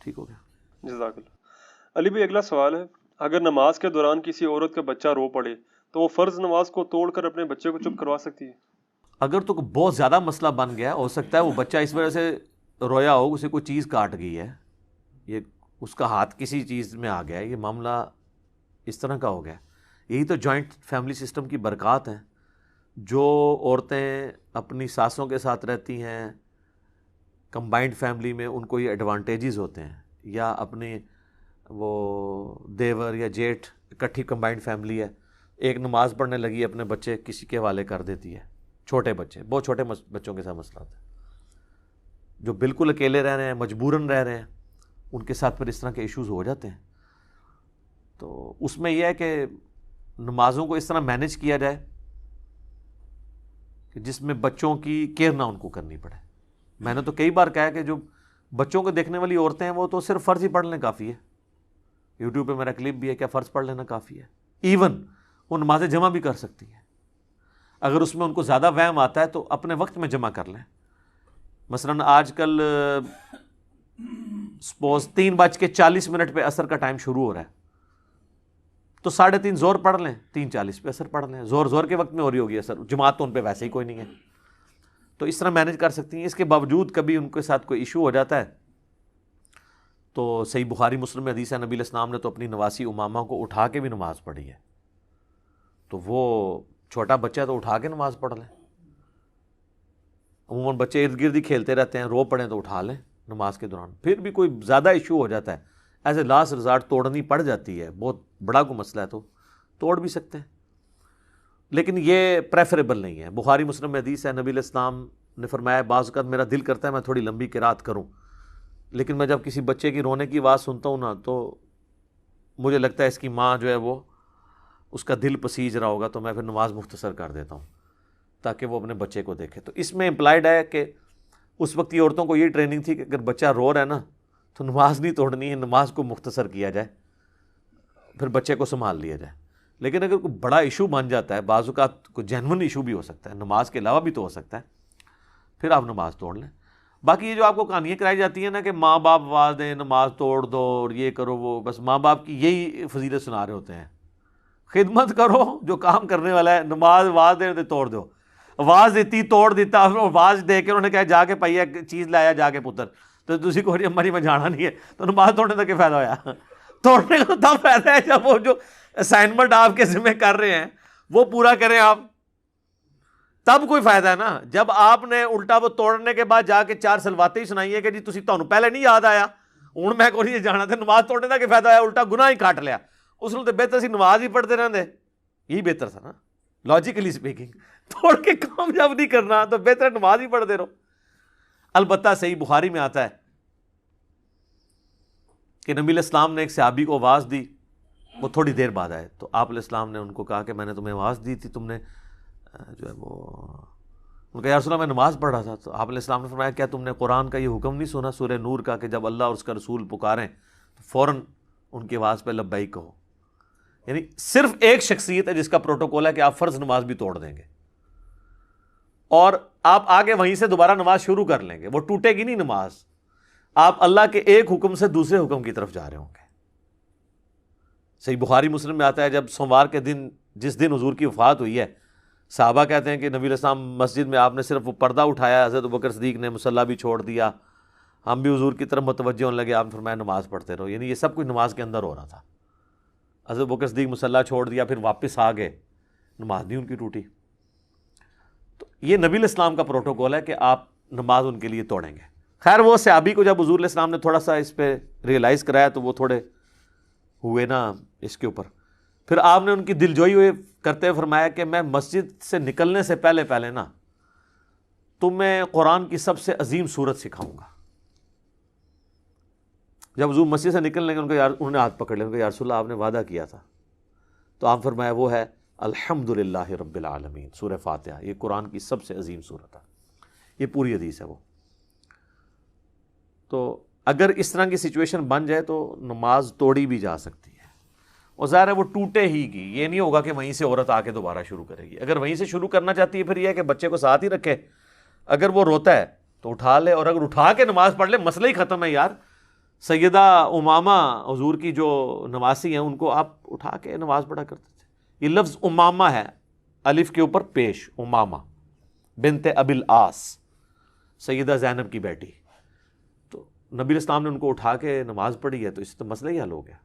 ٹھیک ہو گیا۔ جزاک اللہ۔ علی بھائی اگلا سوال ہے، اگر نماز کے دوران کسی عورت کا بچہ رو پڑے تو وہ فرض نماز کو توڑ کر اپنے بچے کو چپ کروا سکتی ہے؟ اگر تو بہت زیادہ مسئلہ بن گیا، ہو سکتا ہے وہ بچہ اس وجہ سے رویا ہو، اسے کوئی چیز کاٹ گئی ہے، یہ اس کا ہاتھ کسی چیز میں آ گیا ہے، یہ معاملہ اس طرح کا ہو گیا۔ یہی تو جوائنٹ فیملی سسٹم کی برکات ہیں۔ جو عورتیں اپنی ساسوں کے ساتھ رہتی ہیں کمبائنڈ فیملی میں، ان کو یہ ایڈوانٹیجز ہوتے ہیں، یا اپنی وہ دیور یا جیٹھ اکٹھی کمبائنڈ فیملی ہے، ایک نماز پڑھنے لگی اپنے بچے کسی کے حوالے کر دیتی ہے، چھوٹے بچے، بہت چھوٹے بچوں کے ساتھ مسئلہ ہوتا ہے، جو بالکل اکیلے رہ رہے ہیں، مجبوراً رہ رہے ہیں، ان کے ساتھ پھر اس طرح کے ایشوز ہو جاتے ہیں۔ تو اس میں یہ ہے کہ نمازوں کو اس طرح مینیج کیا جائے کہ جس میں بچوں کی کیئر نہ ان کو کرنی پڑے۔ میں نے تو کئی بار کہا کہ جو بچوں کو دیکھنے والی عورتیں ہیں وہ تو صرف فرض ہی پڑھ لیں کافی ہے، یوٹیوب پہ میرا کلپ بھی ہے، کیا فرض پڑھ لینا کافی ہے، ایون وہ نماز جمع بھی کر سکتی ہیں۔ اگر اس میں ان کو زیادہ وہم آتا ہے تو اپنے وقت میں جمع کر لیں۔ مثلاً آج کل سپوز 3:40 پہ عصر کا ٹائم شروع ہو رہا ہے، تو 3:30 زور پڑھ لیں، 3:40 پہ عصر پڑھ لیں، زور کے وقت میں ہو رہی ہوگی عصر، جماعت تو ان پہ ویسے ہی کوئی نہیں ہے، تو اس طرح مینیج کر سکتی ہیں۔ اس کے باوجود کبھی ان کے ساتھ کوئی ایشو ہو جاتا ہے تو صحیح بخاری مسلم میں حدیث ہے، نبی علیہ السلام نے تو اپنی نواسی امامہ کو اٹھا کے بھی نماز پڑھی ہے، تو وہ چھوٹا بچہ تو اٹھا کے نماز پڑھ لیں۔ عموماً بچے ارد گرد ہی کھیلتے رہتے ہیں، رو پڑیں تو اٹھا لیں نماز کے دوران۔ پھر بھی کوئی زیادہ ایشو ہو جاتا ہے، ایز اے لاسٹ ریزارٹ توڑنی پڑ جاتی ہے، بہت بڑا کوئی مسئلہ ہے تو توڑ بھی سکتے ہیں، لیکن یہ پریفریبل نہیں ہے۔ بخاری مسلم میں حدیث ہے، نبی علیہ السلام نے فرمایا بعض اوقات میرا دل کرتا ہے میں تھوڑی لمبی قرات کروں، لیکن میں جب کسی بچے کی رونے کی آواز سنتا ہوں نا تو مجھے لگتا ہے اس کی ماں جو ہے وہ اس کا دل پسیج رہا ہوگا، تو میں پھر نماز مختصر کر دیتا ہوں تاکہ وہ اپنے بچے کو دیکھے۔ تو اس میں امپلائڈ ہے کہ اس وقت کی عورتوں کو یہ ٹریننگ تھی کہ اگر بچہ رو رہا ہے نا تو نماز نہیں توڑنی ہے، نماز کو مختصر کیا جائے، پھر بچے کو سنبھال لیا جائے۔ لیکن اگر کوئی بڑا ایشو بن جاتا ہے، بعض اوقات کوئی جینون ایشو بھی ہو سکتا ہے، نماز کے علاوہ بھی تو ہو سکتا ہے، پھر آپ نماز توڑ لیں۔ باقی یہ جو آپ کو کہانیاں کرائی جاتی ہیں نا کہ ماں باپ آواز دیں نماز توڑ دو اور یہ کرو وہ، بس ماں باپ کی یہی فضیلت سنا رہے ہوتے ہیں۔ خدمت کرو جو کام کرنے والا ہے، نماز آواز دے توڑ دو، آواز دیتی توڑ دیتا، آواز دے کے انہوں نے کہا جا کے پائیا چیز لایا جا کے پتر، تو تسی کو اماری میں جانا نہیں ہے، تو نماز توڑنے کا کیا فائدہ ہویا؟ توڑنے کا تب فائدہ ہے جب وہ جو اسائنمنٹ آپ کے ذمہ کر رہے ہیں وہ پورا کریں آپ، تب کوئی فائدہ ہے نا۔ جب آپ نے الٹا وہ توڑنے کے بعد جا کے 4 سلواتیں ہی سنائی ہے کہ جی تسی تانوں پہلے نہیں یاد آیا، ہوں میں کو نہیں جانا تھا، نماز توڑنے کا کیا فائدہ ہے؟ الٹا گناہ ہی کاٹ لیا۔ اس نے تو بہتر سی نماز ہی پڑھتے رہتے، یہی بہتر تھا نا لاجیکلی اسپیکنگ، توڑ کے کام جب نہیں کرنا تو بہتر نماز ہی پڑھتے رہو۔ البتہ صحیح بخاری میں آتا ہے کہ نبی علیہ السلام نے ایک صحابی کو آواز دی، وہ تھوڑی دیر بعد آئے، تو آپ علیہ السلام نے ان کو کہا کہ میں نے تمہیں آواز دی تھی، تم نے جو ہے وہ، ان کا یا رسول اللہ میں نماز پڑھ رہا تھا، تو آپ علیہ السلام نے فرمایا کیا تم نے قرآن کا یہ حکم نہیں سنا سورہ نور کا کہ جب اللہ اور اس کا رسول پکاریں تو فوراً ان کی آواز پہ لبیک کہو؟ یعنی صرف ایک شخصیت ہے جس کا پروٹوکول ہے کہ آپ فرض نماز بھی توڑ دیں گے اور آپ آگے وہیں سے دوبارہ نماز شروع کر لیں گے، وہ ٹوٹے گی نہیں نماز، آپ اللہ کے ایک حکم سے دوسرے حکم کی طرف جا رہے ہوں گے۔ صحیح بخاری مسلم میں آتا ہے جب سوموار کے دن جس دن حضور کی وفات ہوئی ہے، صحابہ کہتے ہیں کہ نبی علیہ السلام مسجد میں آپ نے صرف وہ پردہ اٹھایا، حضرت ابوبکر صدیق نے مصلی بھی چھوڑ دیا، ہم بھی حضور کی طرف متوجہ ہونے لگے، آپ نے فرمایا نماز پڑھتے رہو، یعنی یہ سب کچھ نماز کے اندر ہو رہا تھا۔ حضرت ابوبکر صدیق مصلی چھوڑ دیا، پھر واپس آ گئے، نماز نہیں ان کی ٹوٹی۔ تو یہ نبی علیہ السلام کا پروٹوکول ہے کہ آپ نماز ان کے لیے توڑیں گے۔ خیر وہ صحابی کو جب حضور علیہ السلام نے تھوڑا سا اس پہ ریئلائز کرایا تو وہ تھوڑے ہوئے نا اس کے اوپر، پھر آپ نے ان کی دلجوئی ہوئے کرتے ہوئے فرمایا کہ میں مسجد سے نکلنے سے پہلے نا تمہیں قرآن کی سب سے عظیم سورت سکھاؤں گا۔ جب حضور مسجد سے نکلنے کے انہوں نے ہاتھ پکڑ لیا، یا رسول اللہ آپ نے وعدہ کیا تھا، تو آپ فرمایا وہ ہے الحمدللہ رب العالمین، سورہ فاتحہ، یہ قرآن کی سب سے عظیم سورت ہے، یہ پوری حدیث ہے وہ۔ تو اگر اس طرح کی سچویشن بن جائے تو نماز توڑی بھی جا سکتی ہے، اور ظاہر ہے وہ ٹوٹے ہی گی، یہ نہیں ہوگا کہ وہیں سے عورت آ کے دوبارہ شروع کرے گی۔ اگر وہیں سے شروع کرنا چاہتی ہے پھر یہ ہے کہ بچے کو ساتھ ہی رکھے، اگر وہ روتا ہے تو اٹھا لے، اور اگر اٹھا کے نماز پڑھ لے مسئلہ ہی ختم ہے یار۔ سیدہ امامہ حضور کی جو نواسی ہیں ان کو آپ اٹھا کے نماز پڑھا کرتے تھے. یہ لفظ امامہ ہے الف کے اوپر پیش, امامہ بنت ابی العاص, سیدہ زینب کی بیٹی. تو نبی اسلام نے ان کو اٹھا کے نماز پڑھی ہے, تو اس سے تو مسئلہ ہی حل ہو گیا.